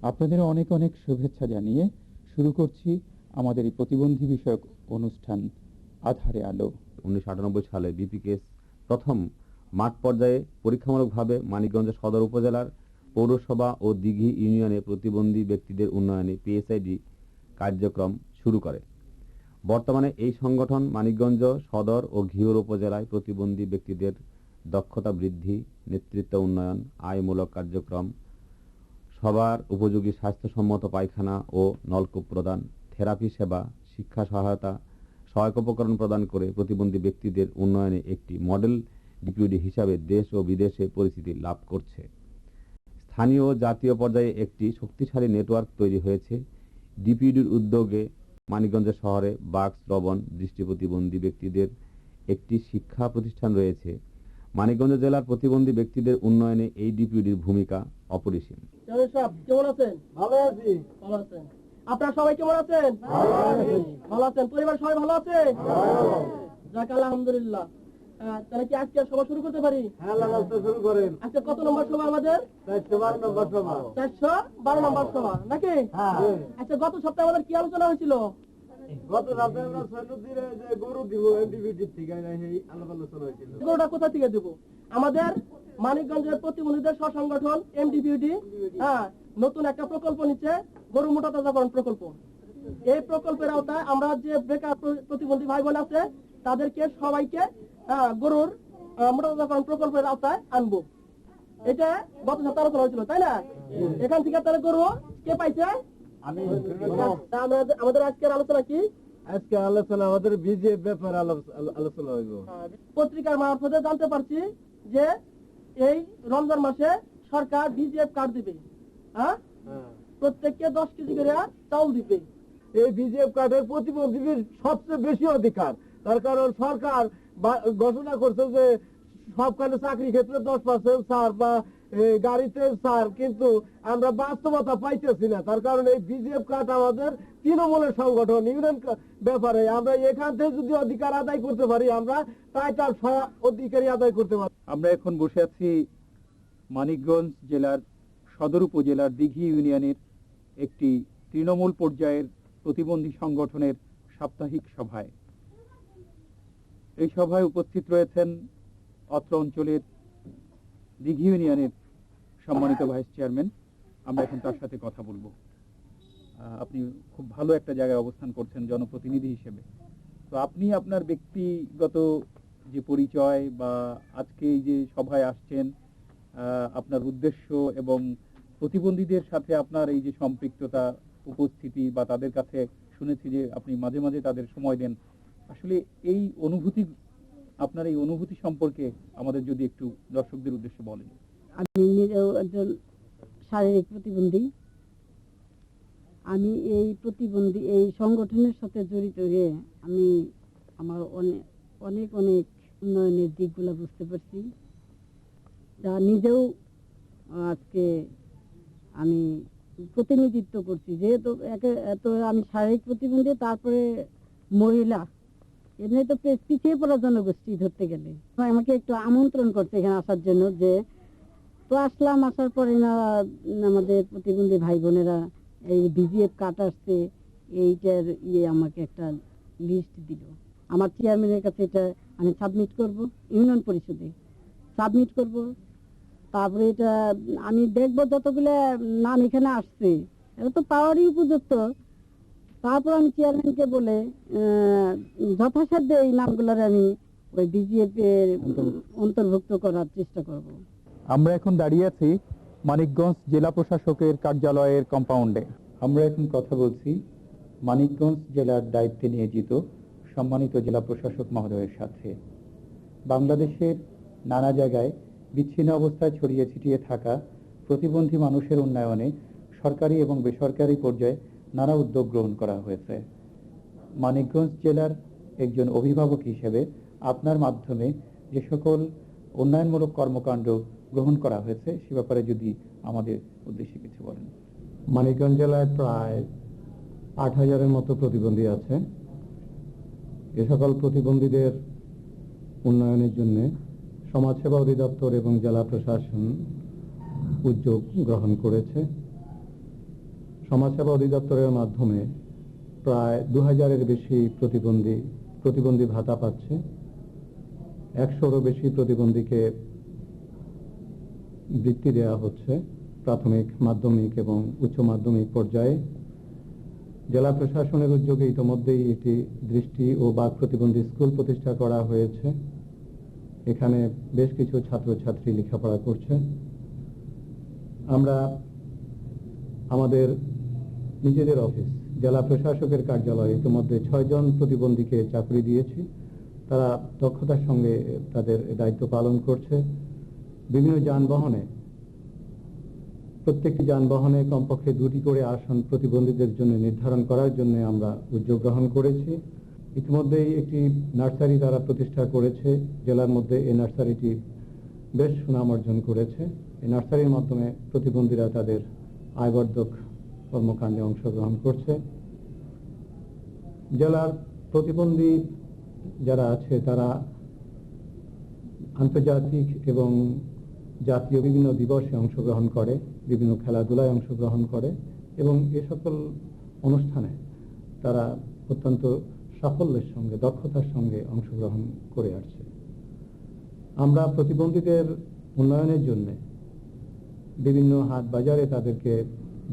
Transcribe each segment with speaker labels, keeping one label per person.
Speaker 1: আপনাদের অনেক অনেক শুভেচ্ছা জানিয়ে শুরু করছি আমাদের এই প্রতিবন্ধী বিষয়ক অনুষ্ঠান আধারে আলো।
Speaker 2: 1998 সালে বিপিকেএস প্রথম মাঠ পর্যায়ে পরীক্ষামূলকভাবে মানিকগঞ্জ সদর উপজেলার পৌরসভা ও দিঘি ইউনিয়নে প্রতিবন্ধী ব্যক্তিদের উন্নয়নে পিএসআইডি কার্যক্রম শুরু করে। বর্তমানে এই সংগঠন মানিকগঞ্জ সদর ও ঘিওর উপজেলায় প্রতিবন্ধী ব্যক্তিদের দক্ষতা বৃদ্ধি, নেতৃত্ব উন্নয়ন, আয়মূলক কার্যক্রম, সবার উপযোগী স্বাস্থ্যসম্মত পায়খানা ও নলকূপ প্রদান, থেরাপি সেবা, শিক্ষা সহায়তা, সহায়ক উপকরণ প্রদান করে প্রতিবন্ধী ব্যক্তিদের উন্নয়নে একটি মডেল ডিপিউডি হিসাবে দেশ ও বিদেশে পরিচিতি লাভ করছে। স্থানীয় ও জাতীয় পর্যায়ে একটি শক্তিশালী নেটওয়ার্ক তৈরি হয়েছে। ডিপিউডির উদ্যোগে মানিকগঞ্জ শহরে বাক, শ্রবণ, দৃষ্টি প্রতিবন্ধী ব্যক্তিদের একটি শিক্ষা প্রতিষ্ঠান রয়েছে। মানিকগঞ্জ জেলার প্রতিবন্ধী ব্যক্তিদের উন্নয়নে এই ডিপিউডির ভূমিকা অপরিসীম।
Speaker 3: কেমন আছেন? ভালো আছি। ভালো আছেন? আপনারা সবাই কেমন আছেন? ভালো আছেন? পরিবার সবাই ভালো আছে? যাক, আলহামদুলিল্লাহ। তাহলে কি আজকে সভা শুরু করতে পারি?
Speaker 4: হ্যাঁ, শুরু করেন।
Speaker 3: আজকে কত নম্বর সভা আমাদের?
Speaker 4: 412 নম্বর সভা।
Speaker 3: 412 নম্বর সভা নাকি? আচ্ছা, গত সপ্তাহে আমাদের কি আলোচনা হয়েছিল?
Speaker 4: গত সপ্তাহে আমরা সৈন্যদের যে গরু দিব এমডিবিটি থেকে এই আলোচনা হয়েছিল।
Speaker 3: গরুটা কোথা থেকে দেব? আমাদের মানিকগঞ্জের প্রতিবন্ধীদের সংগঠন এমডিবিটি নতুন একটা প্রকল্প নিচ্ছে, গরু মোটা তাজাকরণ প্রকল্প। এই প্রকল্পের আওতায় আমরা যে বেকার প্রতিবন্ধী ভাই বোন আছে তাদেরকে সবাইকে গরুর মোটা তাজাকরণ প্রকল্পের আওতায় আনবো। এটা গত সপ্তাহে আলোচনা হয়েছিল, তাই না? এখান থেকে তাহলে গরু কে পাইছে? আমাদের আজকের আলোচনা কি?
Speaker 4: আজকে আলোচনা আমাদের বিজেপি ব্যাপারে আলোচনা হইব।
Speaker 3: পত্রিকার মারফতে জানতে পারছি যে এই রমজান মাসে সরকার বিজেএফ কার্ড দিবে। প্রত্যেককে 10 কেজি করে চাউল দিবে।
Speaker 4: এই বিজেপি কার্ডের প্রতিবন্ধীদের সবচেয়ে বেশি অধিকার, তার কারণ সরকার ঘোষণা করছে যে সবখানে চাকরি ক্ষেত্রে 10% ছাড় বা গাড়িতে ছাড়, কিন্তু আমরা বাস্তবতা পাইতেছি না। তার কারণ এই বিজেপি কার্ড আমাদের তৃণমূলের সংগঠন, ইউনিয়ন ব্যাপারে আমরা এখান থেকে যদি অধিকার আদায় করতে পারি, আমরা টাইটাল অধিকারী আদায় করতে পারি।
Speaker 1: আমরা এখন বসে আছি মানিকগঞ্জ জেলার সদর উপজেলার দিঘি ইউনিয়নের একটি তৃণমূল পর্যায়ের প্রতিবন্ধী সংগঠনের সাপ্তাহিক সভায়। এই সভায় উপস্থিত রয়েছেন অত্র অঞ্চলের দিঘি ইউনিয়নের সম্মানিত ভাইস চেয়ারম্যান। আমরা এখন তার সাথে কথা বলবো। আপনি খুব ভালো একটা জায়গায় অবস্থান করছেন জনপ্রতিনিধি হিসেবে। তো আপনি আপনার ব্যক্তিগত যে পরিচয় বা আজকে এই যে সভায় আসছেন, আপনার উদ্দেশ্য এবং প্রতিবন্ধীদের সাথে আপনার এই যে সম্পৃক্ততা, উপস্থিতি বা তাদের কাছে শুনেছি যে আপনি মাঝে মাঝে তাদের সময় দেন, আসলে এই অনুভূতি, আপনার এই অনুভূতি সম্পর্কে আমাদের যদি একটু দর্শকদের উদ্দেশ্যে বলেন।
Speaker 5: আমি নিজেও একজন শারীরিক প্রতিবন্ধী। আমি এই সংগঠনের সাথে জড়িত হয়ে আমি আমার অনেক উন্নয়নের দিকগুলো বুঝতে পারছি, যা নিজেও আজকে আমি প্রতিনিধিত্ব করছি। যেহেতু এত আমি শারীরিক প্রতিবন্ধী, তারপরে মহিলা, এমনি তো পিছিয়ে পড়া জনগোষ্ঠী ধরতে গেলে। আমাকে একটু আমন্ত্রণ করছে এখানে আসার জন্য, যে তো আসলাম। আসার পরে না আমাদের প্রতিবন্ধী ভাই বোনেরা এই বিজিএফ কার্ড আসছে, এইটার আমাকে একটা লিস্ট দিল। আমার চেয়ারম্যানের কাছে এটা আমি সাবমিট করব, ইউনিয়ন পরিষদে সাবমিট করব। তারপরে এটা আমি দেখব যতগুলো নাম এখানে আসছে এটা তো পাওয়ারই উপযুক্ত। তারপর আমি চেয়ারম্যানকে বলে যথাসাধ্য এই নামগুলোর আমি ওই বিজিএফ এর অন্তর্ভুক্ত করার চেষ্টা করব।
Speaker 1: আমরা এখন দাঁড়িয়ে আছি মানিকগঞ্জ জেলা প্রশাসকের কার্যালয়ের কম্পাউন্ডে। আমরা এখন কথা বলছি মানিকগঞ্জ জেলার দায়িত্বে নিয়োজিত সম্মানিত জেলা প্রশাসক মহোদয়ের সাথে। বাংলাদেশের নানা জায়গায় বিচ্ছিন্ন অবস্থায় ছড়িয়ে ছিটিয়ে থাকা প্রতিবন্ধী মানুষের উন্নয়নে সরকারি এবং বেসরকারি পর্যায়ে নানা উদ্যোগ গ্রহণ করা হয়েছে। মানিকগঞ্জ জেলার একজন অভিভাবক হিসেবে আপনার মাধ্যমে যে সকল উন্নয়নমূলক কর্মকাণ্ড গ্রহণ করা হয়েছে সে ব্যাপারে যদি আমাদের উদ্দেশ্যে কিছু বলেন।
Speaker 6: মানিকগঞ্জ জেলায় প্রায় ৮,০০০-এর মতো প্রতিবন্ধী আছে। এ সকল প্রতিবন্ধীদের উন্নয়নের জন্য সমাজসেবা অধিদপ্তর এবং জেলা প্রশাসন উদ্যোগ গ্রহণ করেছে। সমাজসেবা অধিদপ্তরের মাধ্যমে প্রায় 2000-এর বেশি প্রতিবন্ধী ভাতা পাচ্ছে। 100-রও বেশি প্রতিবন্ধীকে বৃত্তি দেওয়া হচ্ছে প্রাথমিক, মাধ্যমিক এবং উচ্চ মাধ্যমিক পর্যায়ে। জেলা প্রশাসনের উদ্যোগে ইতোমধ্যেই একটি দৃষ্টি ও বাক প্রতিবন্ধী স্কুল প্রতিষ্ঠা করা হয়েছে। এখানে বেশ কিছু ছাত্রছাত্রী লেখাপড়া করছে। আমরা আমাদের নিজেদের অফিস, জেলা প্রশাসকের কার্যালয়ে ইতিমধ্যে 6 জন প্রতিবন্ধীকে চাকরি দিয়েছি। তারা দক্ষতার সঙ্গে তাদের দায়িত্ব পালন করছে। বিভিন্ন যানবাহনে, প্রত্যেকটি যানবাহনে কমপক্ষে 2টি করে আসন প্রতিবন্ধীদের জন্য নির্ধারণ করার জন্য আমরা উদ্যোগ গ্রহণ করেছি। ইতিমধ্যেই একটি নার্সারি তারা প্রতিষ্ঠা করেছে জেলার মধ্যে। এই নার্সারিটি বেশ সুনাম অর্জন করেছে। এই নার্সারির মাধ্যমে প্রতিবন্ধীরা তাদের আয়বর্ধক কর্মকাণ্ডে অংশগ্রহণ করছে। জেলার প্রতিবন্ধী যারা আছে তারা আন্তর্জাতিক এবং জাতীয় বিভিন্ন দিবসে অংশগ্রহণ করে, বিভিন্ন খেলাধুলায় অংশগ্রহণ করে এবং এ সকল অনুষ্ঠানে তারা অত্যন্ত সাফল্যের সঙ্গে, দক্ষতার সঙ্গে অংশগ্রহণ করে আসছে। আমরা প্রতিবন্ধীদের উন্নয়নের জন্য বিভিন্ন হাট বাজারে তাদেরকে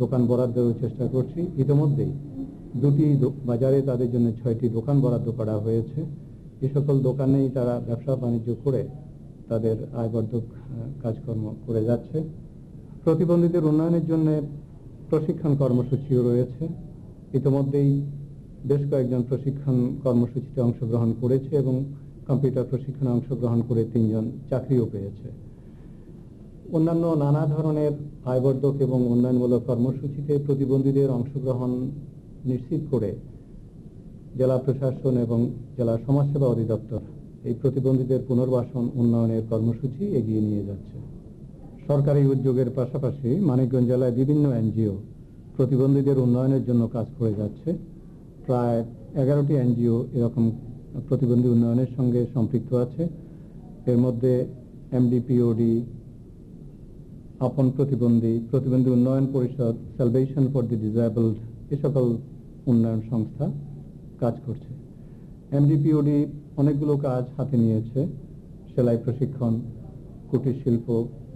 Speaker 6: দোকান বরাদ্দ দেওয়ার চেষ্টা করছি। ইতিমধ্যেই 2টি বাজারে তাদের জন্য 6টি দোকান বরাদ্দ করা হয়েছে। এ সকল দোকানেই তারা ব্যবসা বাণিজ্য করে তাদের আয়বর্ধক কাজকর্ম করে যাচ্ছে। প্রতিবন্ধীদের উন্নয়নের জন্য প্রশিক্ষণ কর্মসূচিও রয়েছে। ইতিমধ্যেই বেশ কয়েকজন প্রশিক্ষণ কর্মসূচিতে অংশগ্রহণ করেছে এবং কম্পিউটার প্রশিক্ষণে অংশগ্রহণ করে 3 জন চাকরিও পেয়েছে। অন্যান্য নানা ধরনের আয়বর্ধক এবং উন্নয়নমূলক কর্মসূচিতে প্রতিবন্ধীদের অংশগ্রহণ নিশ্চিত করে জেলা প্রশাসন এবং জেলা সমাজসেবা অধিদপ্তর এই প্রতিবন্ধীদের পুনর্বাসন উন্নয়নের কর্মসূচি এগিয়ে নিয়ে যাচ্ছে। সরকারি উদ্যোগের পাশাপাশি মানিকগঞ্জ জেলায় বিভিন্ন এনজিও প্রতিবন্ধীদের উন্নয়নের জন্য কাজ করে যাচ্ছে। প্রায় 11টি এনজিও এরকম প্রতিবন্ধী উন্নয়নের সঙ্গে সম্পৃক্ত আছে। এর মধ্যে এমডিপিওডি, আপন প্রতিবন্ধী উন্নয়ন পরিষদ, সালভেশন ফর দি ডিসেবলড, এ সকল উন্নয়ন সংস্থা কাজ করছে। এমডিপিওডি অনেকগুলো কাজ হাতে নিয়েছে: সেলাই প্রশিক্ষণ, কুটির শিল্প,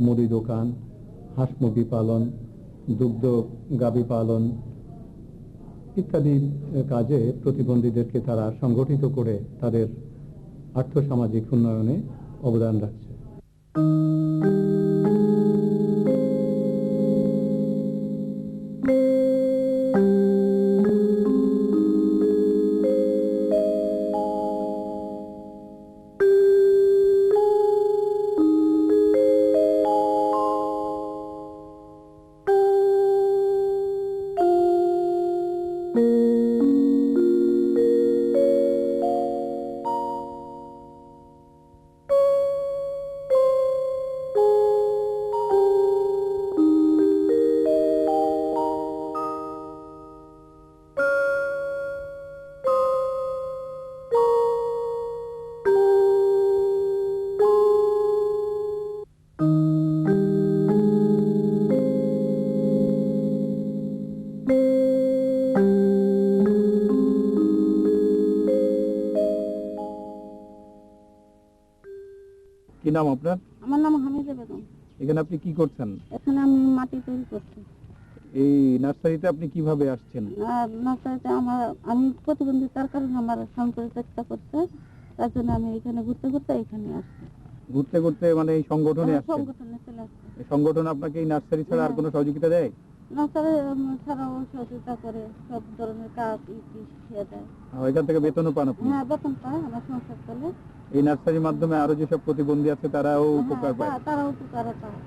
Speaker 6: মুদি দোকান, হাঁস মুরগি পালন, দুগ্ধ গাভী পালন ইত্যাদি কাজে প্রতিবন্ধীদেরকে তারা সংগঠিত করে তাদের আর্থসামাজিক উন্নয়নে অবদান রাখছে।
Speaker 1: কি নাম আপনার?
Speaker 5: আমার নাম হামিদা বেগম।
Speaker 1: এখানে আপনি কি করছেন?
Speaker 5: এখানে আমি মাটি তৈরি করছি।
Speaker 1: এই নার্সারিতে আপনি কিভাবে আসছেন?
Speaker 5: আর নার্সারিতে আমি প্রতিবন্ধী, তার কারণে আমার স্বামী চেষ্টা করছে, তার জন্য আমি এখানে ঘুরতে ঘুরতে এখানে আসছি।
Speaker 1: ঘুরতে ঘুরতে মানে এই সংগঠনে আসছেন?
Speaker 5: সংগঠনে চলে আসছে।
Speaker 1: এই সংগঠন আপনাকে এই নার্সারি ছাড়া আর কোনো সহযোগিতা দেয়?
Speaker 5: নার্সারি ছাড়াও সহযোগিতা করে, সব ধরনের কাজ শিখিয়ে দেয়।
Speaker 1: এখান থেকে বেতনও পান আপনি?
Speaker 5: হ্যাঁ, বেতন পায়, আমার সংসার চলে।
Speaker 1: এই নার্সারির মাধ্যমে আরো যেসব প্রতিবন্ধী আছে তারাও উপকার পায়?
Speaker 5: তারাও উপকার পায়।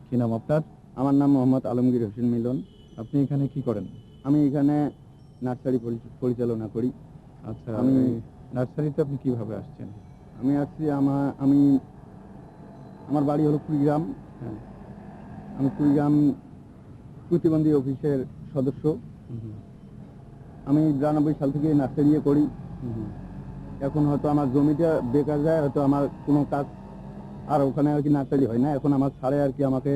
Speaker 1: কি নাম আপনার?
Speaker 7: আমার নাম মোহাম্মদ আলমগীর হোসেন মিলন।
Speaker 1: আপনি এখানে কি করেন?
Speaker 7: আমি এখানে নার্সারি পরিচালনা করি।
Speaker 1: আচ্ছা,
Speaker 7: আমি
Speaker 1: নার্সারিতে আপনি কিভাবে আসছেন?
Speaker 7: আমি আসছি আমার বাড়ি হলো কুড়িগ্রাম।
Speaker 1: হ্যাঁ।
Speaker 7: আমি কুড়িগ্রাম প্রতিবন্ধী অফিসের সদস্য। আমি 92 সাল থেকে নার্সারি করি। এখন হয়তো আমার জমিটা বেকার যায়, হয়তো আমার কোনো কাজ আর ওখানে আর কি নার্সারি হয় না। এখন আমার ছাড়ে আর কি আমাকে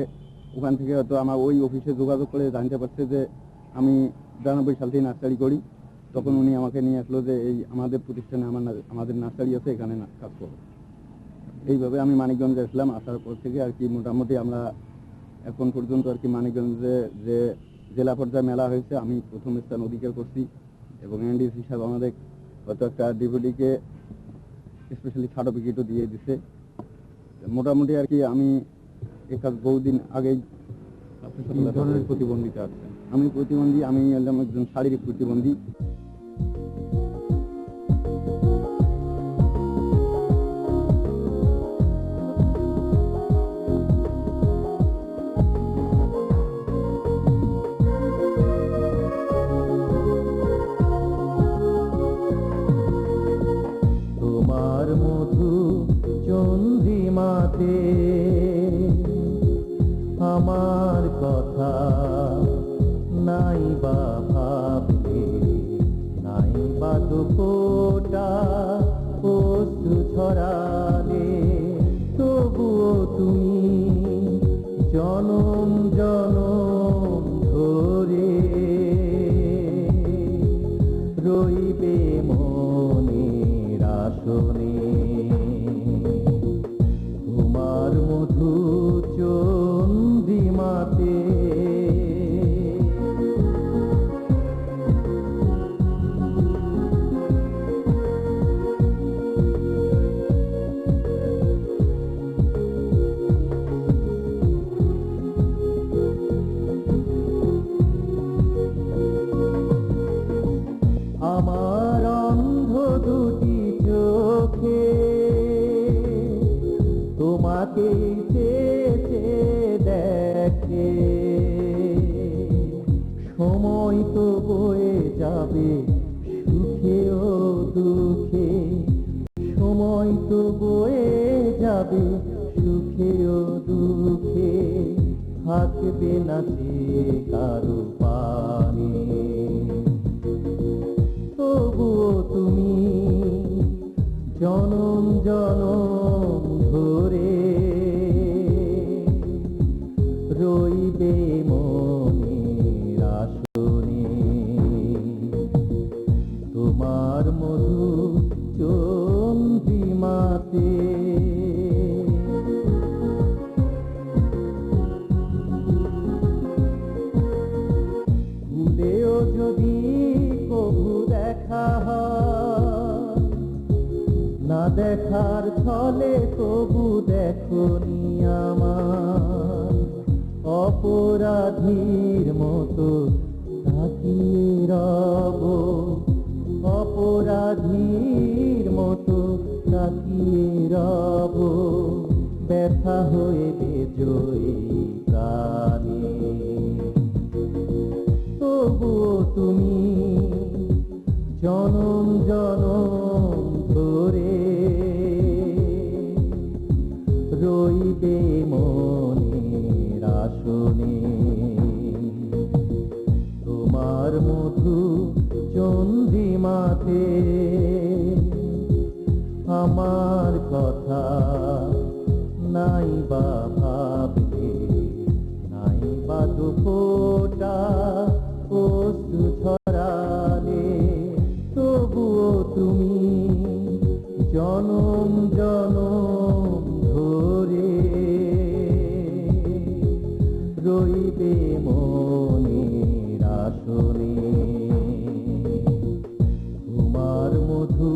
Speaker 7: ওখান থেকে হয়তো আমার ওই অফিসে যোগাযোগ করে জানতে পারছে যে আমি 92 সাল থেকে নার্সারি করি। তখন উনি আমাকে নিয়ে আসলো যে এই আমাদের প্রতিষ্ঠানে আমাদের নার্সারি আছে, এখানে কাজ করো। এইভাবে আমি মানিকগঞ্জে আসলাম। আসার পর থেকে আর কি মোটামুটি আমরা এখন পর্যন্ত আর কি মানিকগঞ্জে যে জেলা পর্যায়ে মেলা হয়েছে আমি প্রথম স্থান অধিকার করছি, এবং এনডিসি সাহেব আমাদের হয়তো একটা ডিপুটিকে স্পেশালি সার্টিফিকেটও দিয়ে দিছে। মোটামুটি আর কি আমি এই কাজ বহুদিন আগেই।
Speaker 1: কি ধরনের প্রতিবন্ধিতা আছে?
Speaker 7: আমি প্রতিবন্ধী, আমি হলাম একজন শারীরিক প্রতিবন্ধী।
Speaker 2: তোমার মধু চন্দ্রিমাতে আমার কথা নাই বা ভাবলে, নাই বা দুপোটা অশ্রু ছড়ালে, তবুও তুমি জনম জনম ধরে রইবে মনের আসনে। তোমার মধু চন্দ্রিমাতে আমার অন্ধ দুটি চোখে তোমাকে চেয়ে দেখে, সময় তো বয়ে যাবে সুখে ও দুঃখে, সময় তো বয়ে যাবে সুখে ও দুঃখে, থাকবে না যে কারো পানে। তবুও তুমি জনম জনম ধরে রইবে মনের আসনে। তোমার মধু চন্দ্রিমাতে ভুলেও যদি কবু দেখা হয়, না দেখার ছলে তবু দেখনি আমার, অপরাধীর মতো তাকিয়ে রব, অপরাধীর মতো তাকিয়ে রব, ব্যথা হয়ে বেজয়ী প্রাণে। তবুও তুমি জনম জনম ধরে রইবে মনের আসনে। তোমার মধু চন্দ্রিমাতে আমার কথা নাই বা ভাবলে, নাই বা দুপোটা অশ্রু ছড়ালে, তবুও তুমি জনম জনম ধরে রইবে মনের আসনে। তোমার মধু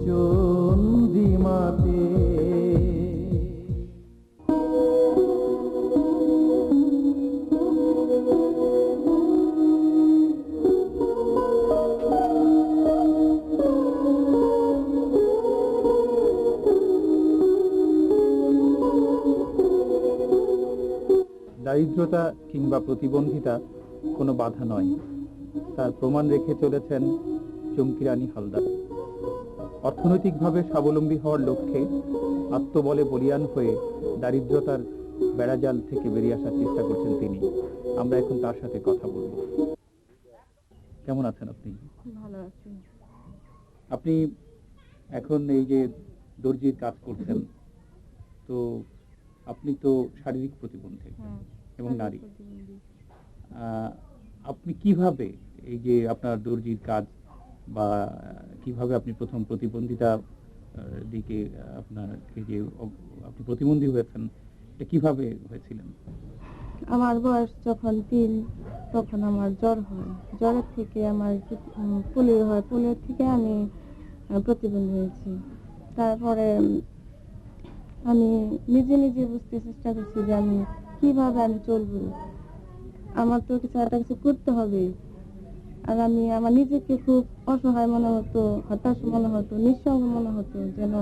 Speaker 2: চন্দ্রিমাতে
Speaker 1: দারিদ্রতা কিংবা প্রতিবন্ধিতা কোনো বাধা নয়, তার প্রমাণ রেখে চলেছেন চুমকি রানী হালদার। অর্থনৈতিকভাবে স্বাবলম্বী হওয়ার লক্ষ্যে আত্মবলে বলীয়ান হয়ে দারিদ্রতার বেড়াজাল থেকে বেরিয়ে আসার চেষ্টা করছেন তিনি। আমরা এখন তার সাথে কথা বলবো। কেমন আছেন আপনি?
Speaker 8: ভালো আছি।
Speaker 1: আপনি এখন এই যে দর্জির কাজ করছেন, তো আপনি তো শারীরিক প্রতিবন্ধী এবং নারী। আপনি কিভাবে এই যে আপনার দর্জির কাজ বা কিভাবে আপনি প্রথম প্রতিবন্ধিতা দিকে আপনার এই যে আপনি প্রতিবন্ধী হয়েছেন, এটা কিভাবে হয়েছিলেন?
Speaker 8: আমার বয়স যখন 3 তখন আমার জ্বর হয়। জ্বরের থেকে আমার পোলিও হয়। পোলিও থেকে আমি প্রতিবন্ধী হয়েছি। তারপরে আমি নিজে নিজে বুঝতে চেষ্টা করছি যে আমি কিভাবে আমি চলবো। আমার তো কিছু একটা কিছু করতে হবে। আর আমি আমার নিজেকে খুব অসহায় মনে হতো, হতাশ মনে হতো, নিঃসঙ্গ মনে হতো, যেন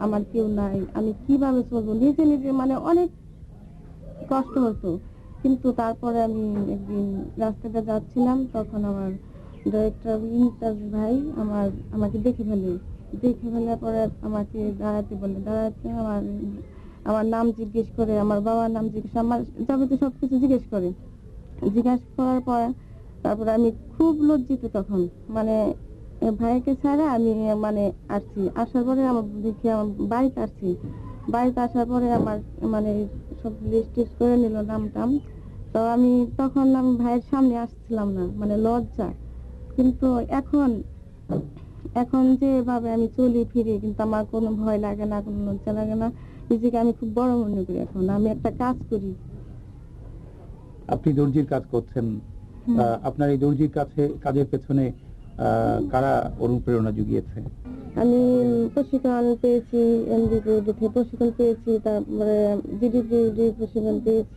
Speaker 8: আমার কেউ নাই, আমি কিভাবে চলবো। নিজে নিজে মানে অনেক কষ্ট হতো। কিন্তু তারপরে আমি একদিন রাস্তাতে যাচ্ছিলাম, তখন আমার ডাইরেক্টর ইন্টাজ ভাই আমাকে দেখে ফেলার পরে আমাকে দাঁড়াতে বলে। দাঁড়াতে আমার নাম জিজ্ঞেস করে, আমার বাবার নাম জিজ্ঞেস, আমার যাবতীয় সবকিছু জিজ্ঞেস করার পর তারপরে আমি খুব লজ্জিত তখন, মানে ভাইকে ছাড়া আমি মানে আসছি। আসার পরে আমার দেখি আমার বাড়িতে আসছি। বাড়িতে আসার পরে আমার মানে সব লিস্ট করে নিল নাম টাম। তো আমি তখন আমি ভাইয়ের সামনে আসছিলাম না, মানে লজ্জা। কিন্তু এখন যেভাবে আমি চলি ফিরি, কিন্তু আমার কোনো ভয় লাগে না, কোনো লজ্জা লাগে না। নিজেকে আমি খুব বড় মনে করি। এখন আমি একটা কাজ করি।
Speaker 1: আপনি দর্জির কাজ করছেন, আপনার এই দর্জির কাজের পেছনে কারা অনুপ্রেরণা জুগিয়েছে?
Speaker 8: আমি প্রশিক্ষণ পেয়েছি, এমডিপি থেকে প্রশিক্ষণ পেয়েছি, তারপরে জিডিপি প্রশিক্ষণ পেয়েছি।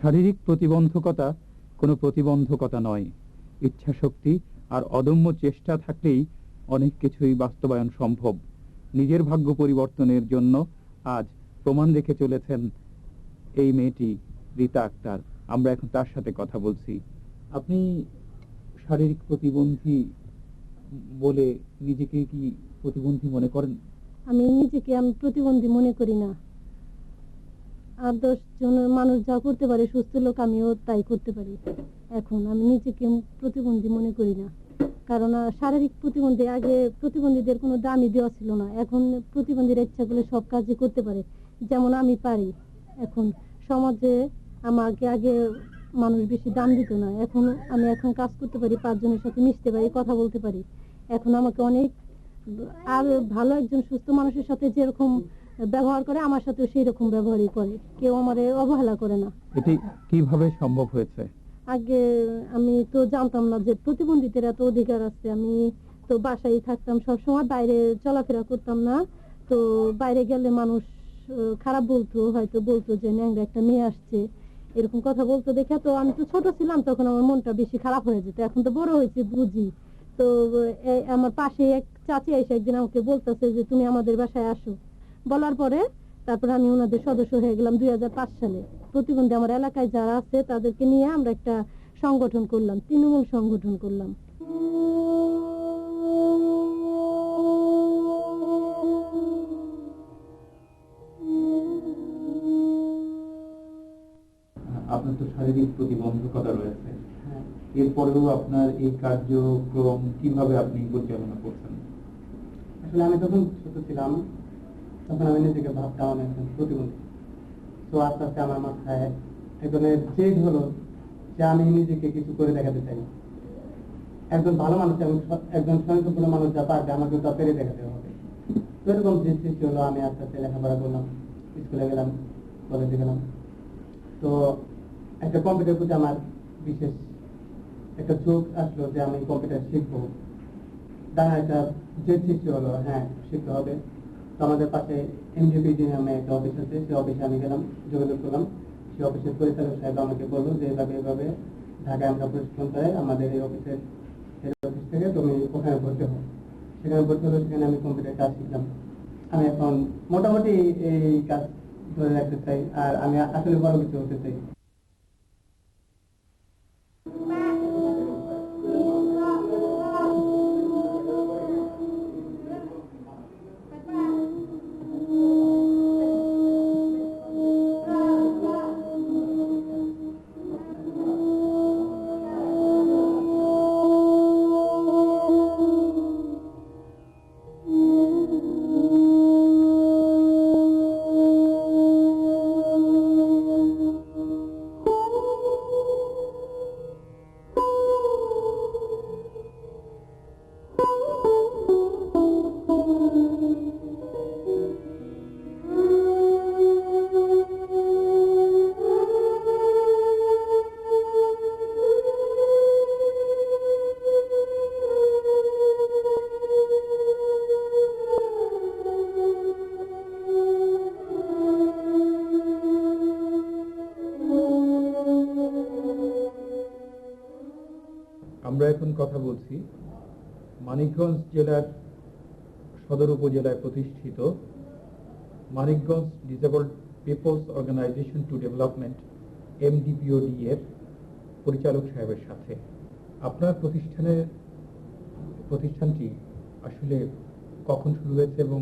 Speaker 1: শারীরিক প্রতিবন্ধকতা কোনো প্রতিবন্ধকতা নয়। ইচ্ছাশক্তি আর অদম্য চেষ্টা থাকলেই অনেক কিছুই বাস্তবায়ন সম্ভব। নিজের ভাগ্য পরিবর্তনের জন্য আজ প্রমাণ রেখে চলেছেন এই মেয়েটি, রীতা আক্তার। আমরা এখন তার সাথে কথা বলছি। আপনি শারীরিক প্রতিবন্ধী বলে নিজেকে কি প্রতিবন্ধী মনে করেন?
Speaker 9: আমি নিজেকে প্রতিবন্ধী মনে করি না। 8-10 জন মানুষ যা করতে পারে, সুস্থ লোক আমিও তাই করতে পারি। এখন আমি নিজেকে প্রতিবন্ধী মনে করি না, কারণ শারীরিক প্রতিবন্ধী, আগে প্রতিবন্ধীদের কোনো দামই দেওয়া ছিল না। এখন প্রতিবন্ধীরা ইচ্ছা করলে সব কাজই করতে পারে, যেমন আমি পারি। এখন সমাজে আমাকে আগে মানুষ বেশি দাম দিত না, এখন আমি কাজ করতে পারি, 5 জনের সাথে মিশতে পারি, কথা বলতে পারি। এখন আমাকে অনেক আর ভালো একজন সুস্থ মানুষের সাথে যেরকম ব্যবহার করে, আমার সাথেও সেই রকম ব্যবহারই করে, কেউ আমারে অবহেলা করে না।
Speaker 1: এটি কিভাবে সম্ভব হয়েছে?
Speaker 9: আগে আমি তো জানতাম না যে প্রতিবন্ধীদের এত অধিকার আছে। আমি তো বাসায় থাকতাম, সবসময় বাইরে চলাফেরা করতাম না। তো বাইরে গেলে মানুষ খারাপ বলতো, হয়তো বলতো যে ন্যাংরা একটা মেয়ে আসছে, এরকম কথা বলতো দেখে। তো আমি তো ছোট ছিলাম, তখন আমার মনটা বেশি খারাপ হয়ে যেত। এখন তো বড় হয়েছে, বুঝি। তো আমার পাশে এক চাচি এসে একদিন আমাকে বলতেছে যে তুমি আমাদের বাসায় আসো। বলার পরে তারপরে আমি ওনাদের সদস্য হয়ে গেলাম 2005 সালে। প্রতিবন্ধী আমার এলাকায় যারা আছে তাদেরকে নিয়ে আমরা একটা সংগঠন করলাম, তৃণমূল সংগঠন করলাম।
Speaker 1: আপনার তো শারীরিক প্রতিবন্ধকতা রয়েছে, এরপরেও আপনার এই কার্যক্রম কিভাবে আপনি পরিচালনা করছেন?
Speaker 3: আসলে আমি যখন ছোট ছিলাম, তখন আমি নিজেকে ভাবতাম আমি একজন প্রতিবন্ধী। তো আস্তে আস্তে আমার মাথায় একজনের জেদ হলো যে আমি নিজেকে কিছু করে দেখাতে চাই। একজন ভালো মানুষ এবং একজন স্বয়ংসম্পূর্ণ মানুষ যা পারবে, আমাকে তা পেরে দেখাতে হবে। তো এরকম যে সৃষ্টি হলো, আমি আস্তে আস্তে লেখাপড়া করলাম, স্কুলে গেলাম, কলেজে গেলাম। তো একটা কম্পিউটার প্রতি আমার বিশেষ একটা চোখ আসলো যে আমি কম্পিউটার শিখবো। তার একটা যে সৃষ্টি হলো, হ্যাঁ শিখতে হবে। তো আমাদের পাশে এমডিপিডি নামে একটা অফিস আছে, সেই অফিসে আমি গেলাম, যোগাযোগ করলাম। সেই অফিসের পরিচালক সাহেব আমাকে বললো যে এভাবে ঢাকায় আমরা প্রশিক্ষণ পাই, আমাদের এই অফিসের হেড অফিস থেকে তুমি ওখানে ভর্তি হো। সেখানে ভর্তি হলো, সেখানে আমি কম্পিউটার কাজ শিখলাম। আমি এখন মোটামুটি এই কাজ ধরে রাখতে চাই, আর আমি আসলে বড় কিছু হতে চাই।
Speaker 1: আমরা এখন কথা বলছি মানিকগঞ্জ জেলার সদর উপজেলায় প্রতিষ্ঠিত Manikganj disabled peoples organisation to development MDPOD এর পরিচালক সাহেবের সাথে। আপনার প্রতিষ্ঠানটি আসলে কখন শুরু হয়েছে এবং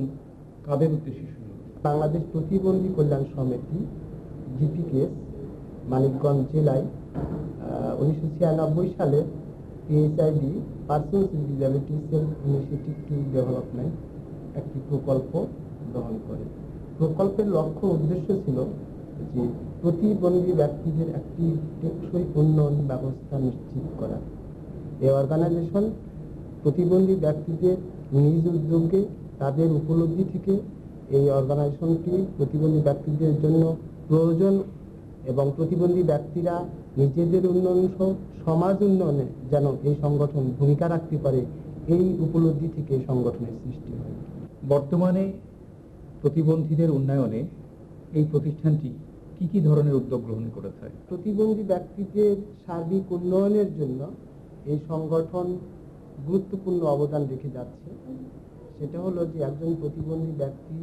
Speaker 1: কাদের উদ্দেশ্যে শুরু হয়েছে?
Speaker 3: বাংলাদেশ প্রতিবন্ধী কল্যাণ সমিতি জিপিকেস মানিকগঞ্জ জেলায় 1996 সালে PSID persons with disability self initiative to development একটি প্রকল্প গ্রহণ করে। প্রকল্পের লক্ষ্য উদ্দেশ্য ছিল যে প্রতিবন্ধী ব্যক্তিদের একটি টেকসই উন্নয়ন ব্যবস্থা নিশ্চিত করা। এই অর্গানাইজেশন প্রতিবন্ধী ব্যক্তিদের নিজ উদ্যোগে তাদের উপলব্ধি থেকে এই অর্গানাইজেশনটি প্রতিবন্ধী ব্যক্তিদের জন্য প্রয়োজন এবং প্রতিবন্ধী ব্যক্তিরা নিজেদের উন্নয়ন সহ সমাজ উন্নয়নে যেন এই সংগঠন ভূমিকা রাখতে পারে, এই উপলব্ধি থেকে সংগঠনের সৃষ্টি হয়।
Speaker 1: বর্তমানে প্রতিবন্ধীদের উন্নয়নে এই প্রতিষ্ঠানটি কি কি ধরনের উদ্যোগ গ্রহণ করেছে?
Speaker 3: প্রতিবন্ধী ব্যক্তিদের সার্বিক উন্নয়নের জন্য এই সংগঠন গুরুত্বপূর্ণ অবদান রেখে যাচ্ছে। সেটা হলো যে একজন প্রতিবন্ধী ব্যক্তি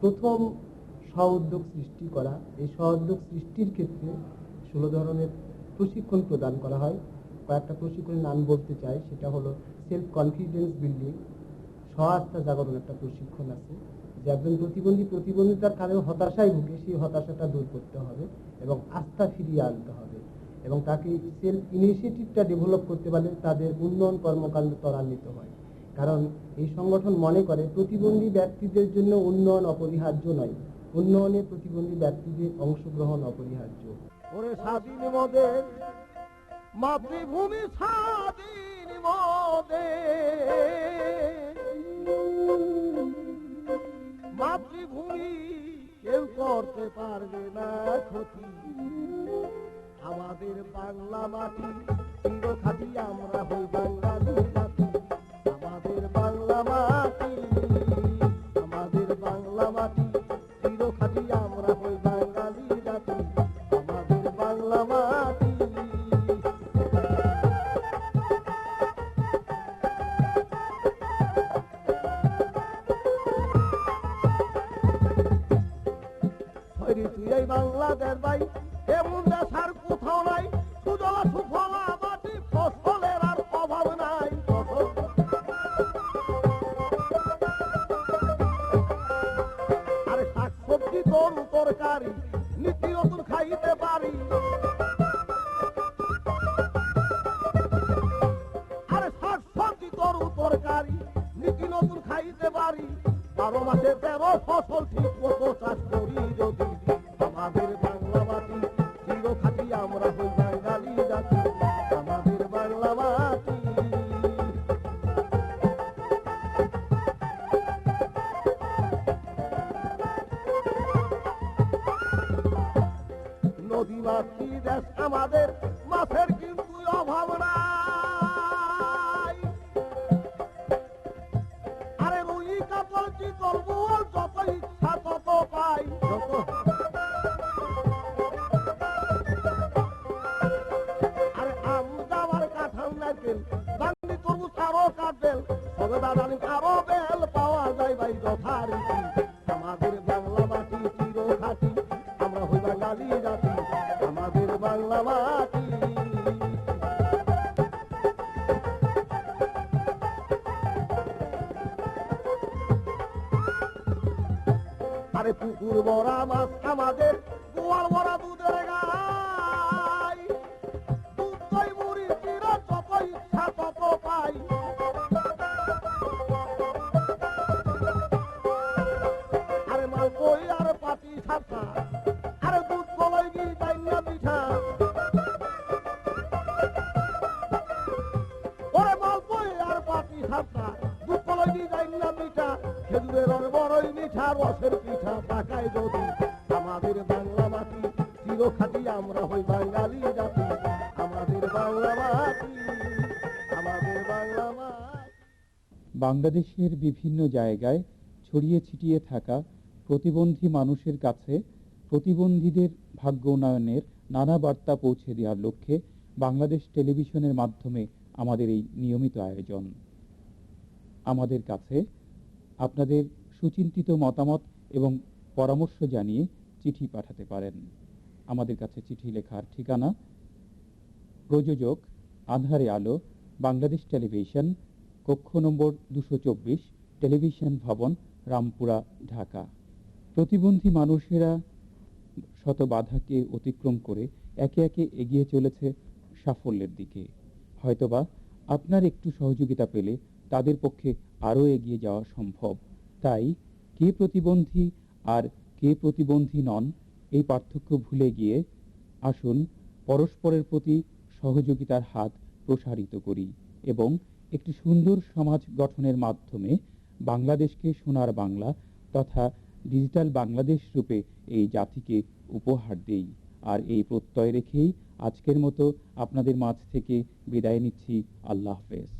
Speaker 3: প্রথম স্ব-উদ্যোগ সৃষ্টি করা। এই স্ব-উদ্যোগ সৃষ্টির ক্ষেত্রে 16 ধরনের প্রশিক্ষণ প্রদান করা হয়। কয়েকটা প্রশিক্ষণের নাম বলতে চাই, সেটা হলো সেলফ কনফিডেন্স বিল্ডিং, স্ব-আস্থা জাগরণ একটা প্রশিক্ষণ আছে, যে একজন প্রতিবন্ধিতার কারণে হতাশায় ভুগে, সেই হতাশাটা দূর করতে হবে এবং আস্থা ফিরিয়ে আনতে হবে এবং তাকে সেলফ ইনিশিয়েটিভটা ডেভেলপ করতে পারলে তাদের উন্নয়ন কর্মকাণ্ড ত্বরান্বিত হয়। কারণ এই সংগঠন মনে করে প্রতিবন্ধী ব্যক্তিদের জন্য উন্নয়ন অপরিহার্য নয়, উন্নয়নে প্রতিবন্ধী ব্যক্তিদের অংশগ্রহণ অপরিহার্য।
Speaker 4: ওরে স্বাধীন মোদের মাতৃভূমি, স্বাধীন মোদের মাতৃভূমি, কেউ করতে পারবে না ক্ষতি। আমাদের বাংলা মাটি চিরখাতি, আমরা হই বাঙালি জাতি। আমাদের বাংলা মাটি, আমাদের বাংলা মাটি চিরখাতি, আমরা হই বাঙালি জাতি। আমাদের বাংলা মাটি। তুই এই বাংলাদেশ ভাই, এমন দেশ আর কোথাও নাই। সুজলা সুফলা মাটি, ফসলের আর অভাব নাই। আরে শাকসবজি তরু তরকারি নিত্য নতুন খাইতে পারি। আরে শাকসবজি তরু তরকারি নিত্য নতুন খাইতে পারি। 12 মাসে 13 ফসল ঠিক মতো চাষ করি যদি। আমাদের বাংলা মাটি চিরখাতি, আমরা হই বাঙালি জাতি। মাতৃ দেশ আমাদের, মাছের কিন্তু অভাব নাই। আরে রুই কাতল চিতল বোয়াল যত ইচ্ছা তত পাই, আরে আম জামার কাঁঠাল নারকেল বান্দি তরমুজ আরো কাটেল, সবেদা ডালিম আরো বেল পাওয়া যায় ভাই যথারীতি। আমাদের বাংলা মাটি চির খাঁটি, আমরা হই বাঙালি জাতি, আমাদের বাংলা মাটি। আরে পুকুর ভরা মাছ আমাদের, গোয়াল ভরা দুধের গাই, দুধ দই মুড়ি চিরা যত ইচ্ছা তত পাই। আরে মালপই আর পাটি সাপটা, আরে দুধ কলাই গি ডাইনা পিঠা, ওরে মালপই আর পাটি সাপটা, দুধ কলাই গি ডাইনা পিঠা, খেজুরের রস বড়ই মিঠা, রসের পিঠা পাকায় যদি। আমাদের বাংলা মাটি চির খাঁটি, আমরা হই বাঙালি জাতি, আমাদের বাংলা মাটি, আমাদের বাংলা মাটি।
Speaker 1: বাংলাদেশের বিভিন্ন জায়গায় ছড়িয়ে ছিটিয়ে থাকা প্রতিবন্ধী মানুষের কাছে প্রতিবন্ধীদের ভাগ্য উন্নয়নের নানা বার্তা পৌঁছে দেওয়ার লক্ষ্যে বাংলাদেশ টেলিভিশনের মাধ্যমে আমাদের এই নিয়মিত আয়োজন। আমাদের কাছে আপনাদের সুচিন্তিত মতামত এবং পরামর্শ জানিয়ে চিঠি পাঠাতে পারেন। আমাদের কাছে চিঠি লেখার ঠিকানা: প্রযোজক আঁধারে আলো, বাংলাদেশ টেলিভিশন, কক্ষ নম্বর 224, টেলিভিশন ভবন, রামপুরা, ঢাকা। প্রতিবন্ধী মানুষেরা শত বাধাকে অতিক্রম করে একে একে এগিয়ে চলেছে সাফল্যের দিকে। হয়তোবা আপনার একটু সহযোগিতা পেলে তাদের পক্ষে আরও এগিয়ে যাওয়া সম্ভব। তাই কে প্রতিবন্ধী আর কে প্রতিবন্ধী নন এই পার্থক্য ভুলে গিয়ে আসুন পরস্পরের প্রতি সহযোগিতার হাত প্রসারিত করি এবং একটি সুন্দর সমাজ গঠনের মাধ্যমে বাংলাদেশকে সোনার বাংলা তথা ডিজিটাল বাংলাদেশ রূপে এই জাতিকে উপহার দেই। আর এই প্রত্যয় রেখেই আজকের মতো আপনাদের মাঝ থেকে বিদায় নিচ্ছি। আল্লাহ হাফেজ।